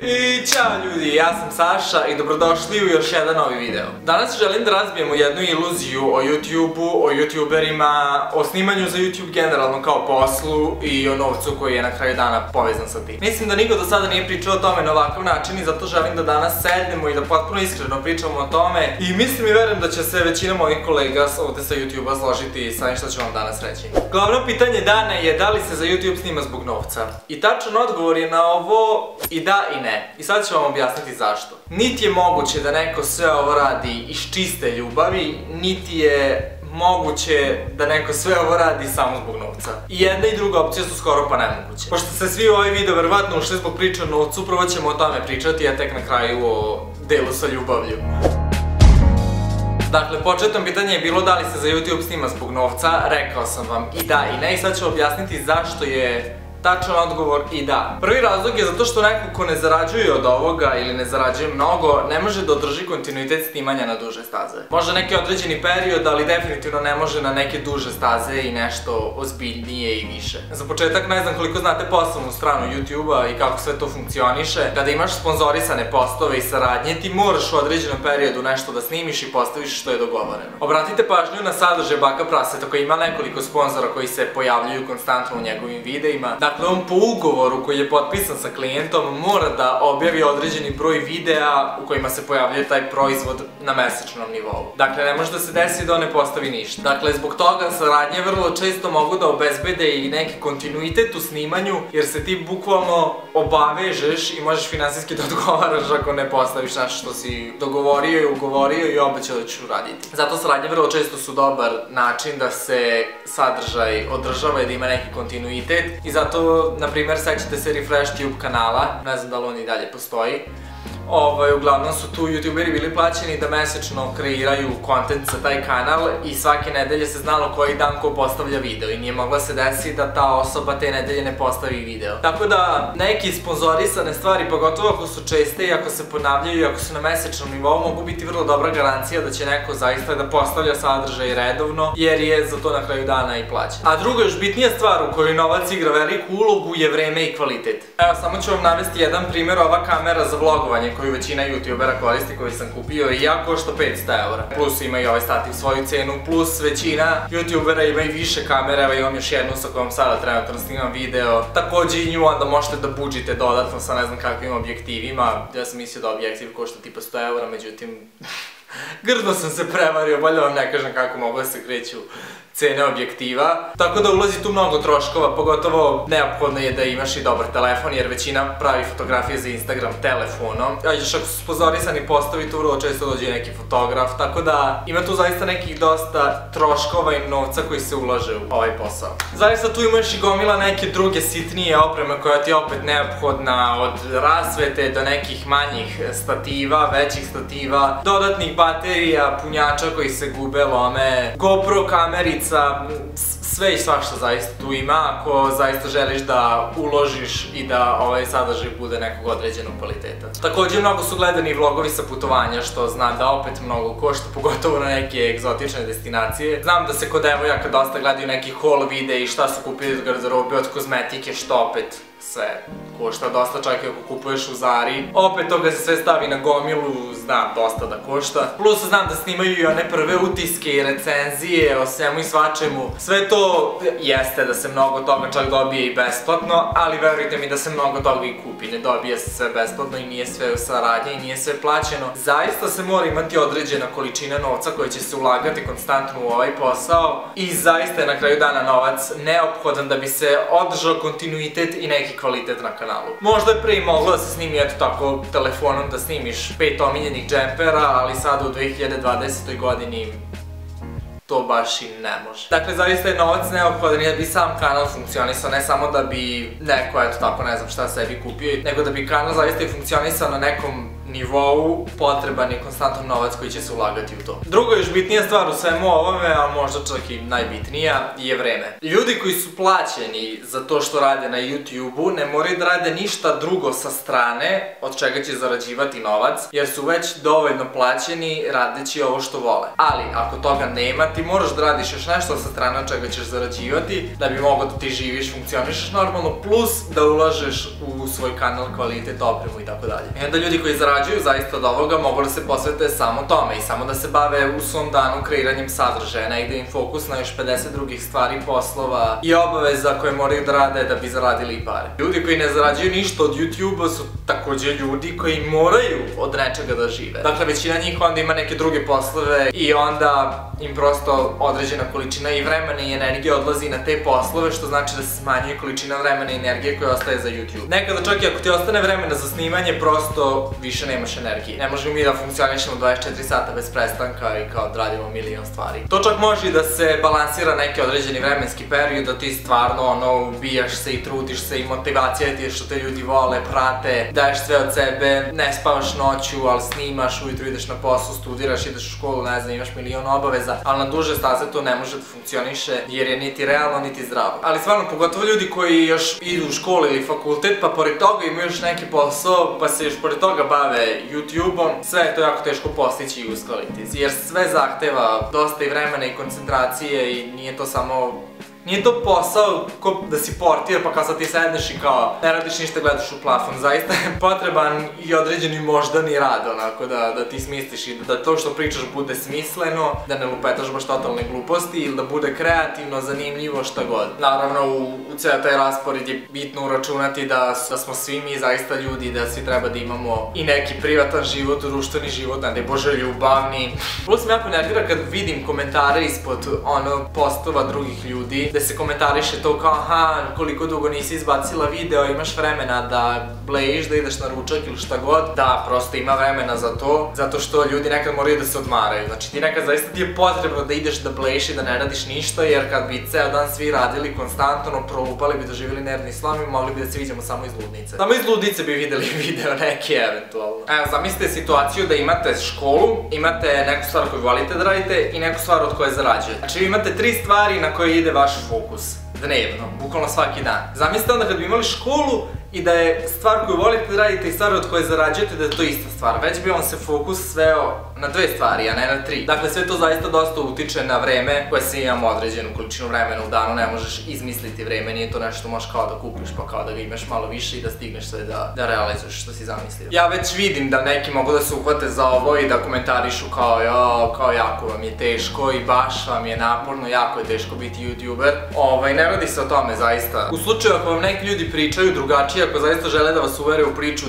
I ćao ljudi, ja sam Saša i dobrodošli u još jedan novi video. Danas želim da razbijemo jednu iluziju o YouTube-u, o YouTuberima, o snimanju za YouTube generalno kao poslu i o novcu koji je na kraju dana povezan sa tim. Mislim da niko do sada nije pričao o tome na ovakav način i zato želim da danas sednemo i da potpuno iskreno pričamo o tome i mislim i verujem da će se većina mojih kolega ovde sa YouTube-a složiti sa onim što ću vam danas reći. Glavno pitanje dana je da li se za YouTube snima zbog novca. I tačan odgovor je na ovo i da i ne. I sad ću vam objasniti zašto. Niti je moguće da neko sve ovo radi iz čiste ljubavi, niti je moguće da neko sve ovo radi samo zbog novca. I jedna i druga opcija su skoro pa nemoguće. Pošto ste svi u ovaj video verovatno ušli zbog priče o novcu, prvo ćemo o tome pričati, a tek na kraju o delu sa ljubavlju. Dakle, početno pitanje je bilo da li se za YouTube snima zbog novca, rekao sam vam i da i ne i sad ću objasniti zašto je tačan odgovor i da. Prvi razlog je zato što neko ko ne zarađuje od ovoga ili ne zarađuje mnogo, ne može da održi kontinuitet snimanja na duže staze. Može neki određeni period, ali definitivno ne može na neke duže staze i nešto ozbiljnije i više. Za početak ne znam koliko znate poslovnu stranu YouTube-a i kako sve to funkcioniše. Kada imaš sponzorisane postove i saradnje, ti moraš u određenom periodu nešto da snimiš i postaviš što je dogovoreno. Obratite pažnju na sadržaj Baka Praseta koji ima nekoliko sponzora koji se pojavljuju konstantno u njegovim videima. Dakle, on po ugovoru koji je potpisan sa klijentom mora da objavi određeni broj videa u kojima se pojavljuje taj proizvod na mesečnom nivou. Dakle, ne može da se desi da on ne postavi ništa. Dakle, zbog toga saradnje vrlo često mogu da obezbede i neki kontinuitet u snimanju, jer se ti bukvalno obavežeš i možeš finansijski da odgovaraš ako ne postaviš nešto što si dogovorio i ugovorio i obećao da ćeš uraditi. Zato saradnje vrlo često su dobar način da se sadržaj održava i da ima neki kontinuitet i zato, na primjer, sećate se RefreshTube kanala, ne znam da li on i dalje postoji. Uglavnom su tu youtuberi bili plaćeni da mesečno kreiraju kontent za taj kanal i svake nedelje se znalo koji dan ko postavlja video i nije mogla se desiti da ta osoba te nedelje ne postavi video. Tako da neki sponzorisane stvari, pogotovo ako su česte i ako se ponavljaju i ako su na mesečnom nivou, mogu biti vrlo dobra garancija da će neko zaista da postavlja sadržaj redovno, jer je za to na kraju dana i plaćen. A druga još bitnija stvar u kojoj novac igra veliku ulogu je vreme i kvalitet. Evo, samo ću vam navesti jedan primjer, ova kamera za vlogovanje koju većina youtubera koristi, koju sam kupio i ja, košta 500 eura. Plus ima i ovaj stativ svoju cenu, plus većina youtubera ima i više kamere, evo imam još jednu sa kojom sada trenutno snimam video. Takođe i nju onda možete da budžite dodatno sa ne znam kakvim objektivima. Ja sam mislio da objektiv košta tipa 100 eura, međutim grdno sam se prevario, bolje vam ne kažem kako mogu da se kreću cene objektiva. Tako da ulazi tu mnogo troškova, pogotovo neophodno je da imaš i dobar telefon, jer većina pravi fotografije za Instagram telefonom. A još ako su sponzorisani postavi, tu vrlo često dođe neki fotograf, tako da ima tu zaista nekih dosta troškova i novca koji se ulaže u ovaj posao. Zaista tu imaš i gomila neke druge sitnije opreme koja ti je opet neophodna, od rasvete do nekih manjih stativa, većih stativa, dodatnih baterija, punjača koji se gube, lome, GoPro kamerica, sve i svašta zaista tu ima ako zaista želiš da uložiš i da ovaj sadržaj bude nekog određenog kvaliteta. Također mnogo su gledani vlogovi sa putovanja, što znam da opet mnogo košta, pogotovo na neke egzotične destinacije. Znam da se kod devojaka dosta gledaju neki haul videi i šta su kupili od garderobe, od kozmetike, što opet sve košta dosta, čak i ako kupuješ u Zari. Opet toga se sve stavi na gomilu, znam dosta da košta. Plus znam da snimaju i one prve utiske i recenzije o svemu i svačemu. Sve to jeste da se mnogo toga čak dobije i besplatno, ali verujte mi da se mnogo toga i kupi. Ne dobije se sve besplatno i nije sve u saradnji i nije sve plaćeno. Zaista se mora imati određena količina novca koja će se ulagati konstantno u ovaj posao i zaista je na kraju dana novac neophodan da bi se održao kontinuitet i neki kvalitet na kanalu. Možda je pre i moglo da se snimi eto tako telefonom da snimiš 5 omiljenih džempera, ali sada u 2020. godini to baš i ne može. Dakle, zaista je novac neophodan i da bi sam kanal funkcionisao, ne samo da bi neko, eto tako, ne znam šta sebi kupio, nego da bi kanal zaista i funkcionisao na nekom nivou, potreban je konstantan novac koji će se ulagati u to. Druga još bitnija stvar u svemu ovome, a možda čak i najbitnija, je vreme. Ljudi koji su plaćeni za to što rade na YouTube-u ne moraju da rade ništa drugo sa strane od čega će zarađivati novac, jer su već dovoljno plaćeni radeći ovo što vole. Ali, ako toga nemate, ti moraš da radiš još nešto sa strane od čega ćeš zarađivati, da bi mogao da ti živiš, funkcionišeš normalno, plus da ulažeš u svoj kanal, kvalitet, opremu i tako dalje. I onda ljudi koji zarađuju zaista od ovoga mogu da se posvete samo tome i samo da se bave u svom danu kreiranjem sadržaja, ne ide im fokus na još 50 drugih stvari, poslova i obaveza koje moraju da rade da bi zaradili pare. Ljudi koji ne zarađuju ništa od YouTube-a su takođe ljudi koji moraju od nečega da žive. Dakle, većina njih onda ima neke druge poslove i onda im prosto određena količina i vremena i energije odlazi na te poslove, što znači da se smanjuje količina vremena i energije koja ostaje za YouTube. Nekada čak i ako ti ostane vremena za snimanje, prosto više nemaš energije. Ne možemo mi da funkcionišemo 24 sata bez prestanka i kao da radimo milion stvari. To čak može i da se balansira neki određeni vremenski period, da ti stvarno ubijaš se i trudiš se i motivacija ti je što te ljudi vole, prate, daješ sve od sebe, ne spavaš noću, ali snimaš, ujutru ideš na posao, studiraš, ideš u školu, ne znam, imaš milion obaveza, ali na duže staze to ne može da funkcioniše jer je niti realno, niti zdravo. Ali stvarno, pogotovo ljudi koji još idu u školu ili fakultet, pa pored toga imaju još neki posao, pa se još pored toga bave YouTube-om, sve je to jako teško postići i uskladiti, jer sve zahteva dosta i vremena i koncentracije i nije to samo... Nije to posao ko da si portir pa kao sad ti sedneš i kao ne radiš ništa, gledaš u plafon. Zaista je potreban i određeni moždani rad, onako da ti smisliš i da to što pričaš bude smisleno, da ne lupetaš baš totalne gluposti ili da bude kreativno, zanimljivo, šta god. Naravno u ceo taj raspored je bitno uračunati da smo svi mi zaista ljudi, da svi treba da imamo i neki privatan život, društveni život, ne daj Bože ljubavni. Plus me jako nervira kad vidim komentare ispod postova drugih ljudi, gde se komentariše to kao aha, koliko dugo nisi izbacila video, imaš vremena da blejiš, da ideš na ručak ili šta god. Da, prosto ima vremena za to, zato što ljudi nekad moraju da se odmaraju. Znači ti nekad zaista ti je potrebno da ideš da blejiš i da ne radiš ništa, jer kad bi ceo dan svi radili konstantno, prolupali bi, doživjeli nervni slom i mogli bi da se vidimo samo iz ludnice. Samo iz ludnice bi videli video neke eventualno. Evo, zamislite situaciju da imate školu, imate neku stvar koju volite da radite i neku stvar od koje zarađujete. Znači vi imate 3 stvari na koje ide vaš fokus dnevno, bukvalno svaki dan. Zamislite onda kad bi imali školu i da je stvar koju volite da radite i stvar od koje zarađujete da je to ista stvar. Već bi vam se fokus sveo na 2 stvari, a ne na 3. Dakle, sve to zaista dosta utiče na vreme koje se imamo određenu količinu vremena u danu, ne možeš izmisliti vreme, nije to nešto možeš kao da kupiš pa kao da ga imaš malo više i da stigneš sve da realizuješ što si zamislio. Ja već vidim da neki mogu da se uhvate za ovo i da komentarišu kao jako vam je teško i baš vam je naporno, jako je teško biti youtuber. Ne radi se o tome zaista. U slučaju ako vam neki ljudi pričaju drugačije, ako zaista žele da vas uvere u priču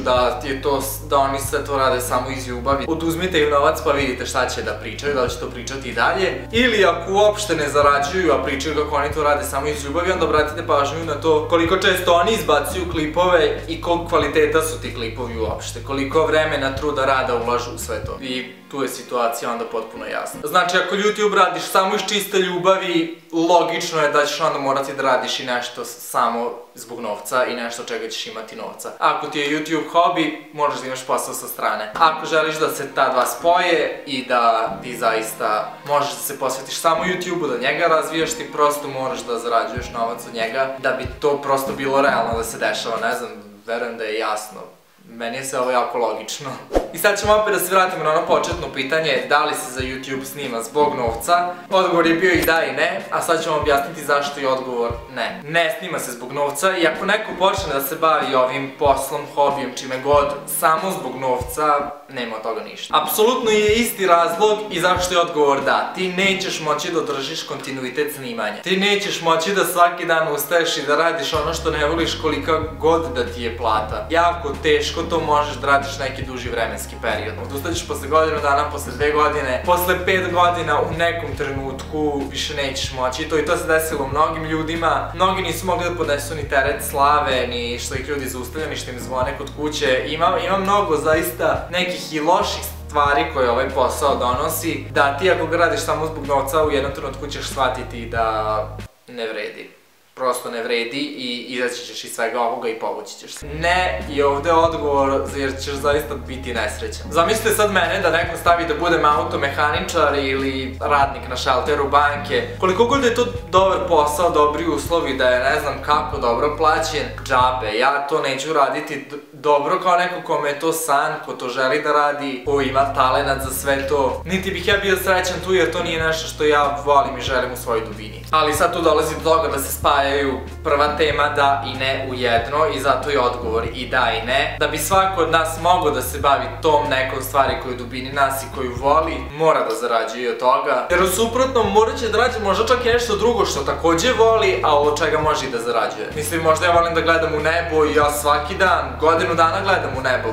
da oni sve to rade samo iz ljubavi, oduzmite im novac pa vidite šta će da pričaju, da li će to pričati i dalje. Ili ako uopšte ne zarađuju, a pričaju kako oni to rade samo iz ljubavi, onda obratite pažnju na to koliko često oni izbacuju klipove i koliko kvaliteta su ti klipovi uopšte, koliko vremena, truda, rada ulažu u sve to. I tu je situacija onda potpuno jasna. Znači, ako YouTube radiš samo iz čiste ljubavi, logično je da ćeš onda morati da radiš i nešto samo zbog novca i nešto čega ćeš imati novca. Ako ti je YouTube hobi, možeš da imaš posao sa strane. Ako želiš da se ta dva spoje i da ti zaista možeš da se posvetiš samo YouTube-u, da njega razvijaš, ti prosto moraš da zarađuješ novac od njega, da bi to prosto bilo realno da se dešava, ne znam, verujem da je jasno. Meni je sve ovo jako logično. I sad ćemo opet da se vratimo na ono početno pitanje, da li se za YouTube snima zbog novca. Odgovor je bio i da i ne, a sad ćemo objasniti zašto je odgovor ne. Ne snima se zbog novca i ako neko počne da se bavi ovim poslom, hobijom, čime god, samo zbog novca, nema od toga ništa. Apsolutno je isti razlog i zašto je odgovor da. Ti nećeš moći da održiš kontinuitet snimanja. Ti nećeš moći da svaki dan ustaješ i da radiš ono što ne voliš kolika god da ti je plata. Jako teško to možeš da radiš neki duži vremenski period. Odustaćeš posle godinu dana, posle 2 godine, posle 5 godina u nekom trenutku više nećeš moći. I to se desilo mnogim ljudima. Mnogi nisu mogli da podnesu ni teret slave, ni što ih ljudi zaustavljaju, ni što im zvone kod kuće. Ima mnogo zaista nekih i loših stvari koje ovaj posao donosi, da ti ako ga radiš samo zbog novca u jednom trenutku ćeš shvatiti da ne vredi. Prosto ne vredi i izaći ćeš iz svega ovoga i povući ćeš se. Ne je ovde odgovor jer ćeš zaista biti nesrećan. Zamislite sad mene da neko stavi da budem automehaničar ili radnik na šalteru banke. Koliko god je to dobar posao, dobri uslovi, da je ne znam kako dobro plaćen, džabe. Ja to neću raditi dobro kao neko kome je to san, ko to želi da radi, ko ima talenat za sve to. Niti bih ja bio srećan tu jer to nije nešto što ja volim i želim u svojoj dubini. Ali sad tu dolazi do toga da se spajaju prva tema da i ne u jedno i zato je odgovor i da i ne. Da bi svako od nas mogao da se bavi tom nekom stvari koju dubini nas i koju voli, mora da zarađuje od toga. Jer u suprotnom morat će da rađe možda čak i nešto drugo što takođe voli, a od čega može i da zarađuje. Mislim, možda ja volim da gledam u nebo i ja svaki dan, godinu dana gledam u nebo.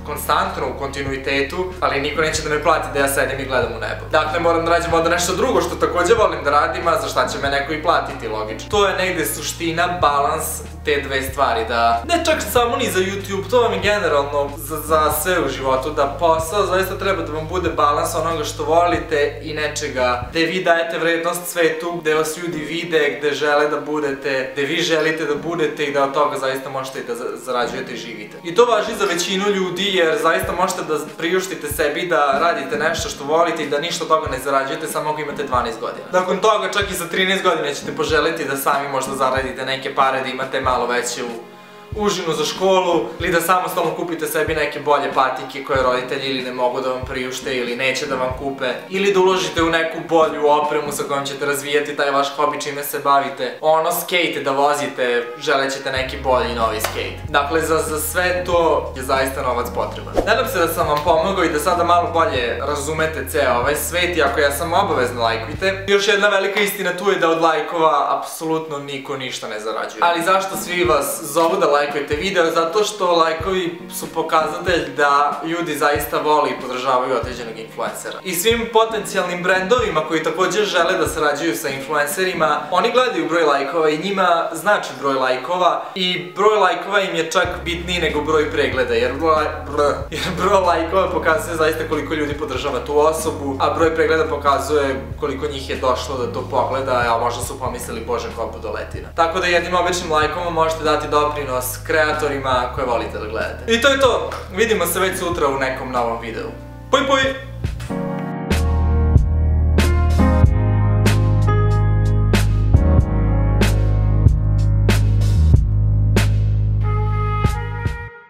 Konstantno, u kontinuitetu, ali niko neće da me plati da ja sedim i gledam u nebo. Dakle, moram da rađem onda nešto drugo što takođe volim da radim, a za šta će me neko i platiti, logično. To je negde suština, balans te dve stvari, da ne čak samo ni za YouTube, to vam je generalno za sve u životu, da posao zaista treba da vam bude balans onoga što volite i nečega gde vi dajete vrednost svetu, gde vas ljudi vide, gde žele da budete, gde vi želite da budete i da od toga zaista možete i da zarađujete i živite. I to važi za većinu ljudi jer zaista možete da priuštite sebi da radite nešto što volite i da ništa od toga ne zarađujete samo ako imate 12 godina. Nakon toga čak i za 13 godina ćete poželiti da sami možda zaradite neke pare, da imate malo veću užinu za školu ili da samostalno kupite sebi neke bolje patike koje roditelji ili ne mogu da vam priušte ili neće da vam kupe ili da uložite u neku bolju opremu sa kojom ćete razvijati taj vaš hobi čime se bavite. Ono, skate da vozite, želećete neki bolji novi skate. Dakle, za sve to je zaista novac potreban. Nadam se da sam vam pomogao i da sada malo bolje razumete ceo ovaj svet i ako ja sam obavezno lajkujte. Još jedna velika istina tu je da od lajkova apsolutno niko ništa ne zarađuje. Ali zašto svi vas zovu da lajkujete video? Zato što lajkovi su pokazatelj da ljudi zaista vole i podržavaju određenog influencera. I svim potencijalnim brendovima koji također žele da sarađuju sa influencerima, oni gledaju broj lajkova i njima znači broj lajkova i broj lajkova im je čak bitniji nego broj pregleda jer broj lajkova pokazuje zaista koliko ljudi podržava tu osobu, a broj pregleda pokazuje koliko njih je došlo da to pogleda, a možda su pomislili bože koja budoletina. Tako da jednim običnim lajkom možete dati doprinos kreatorima koje volite da gledate. I to je to! Vidimo se već sutra u nekom novom videu. Poj poj!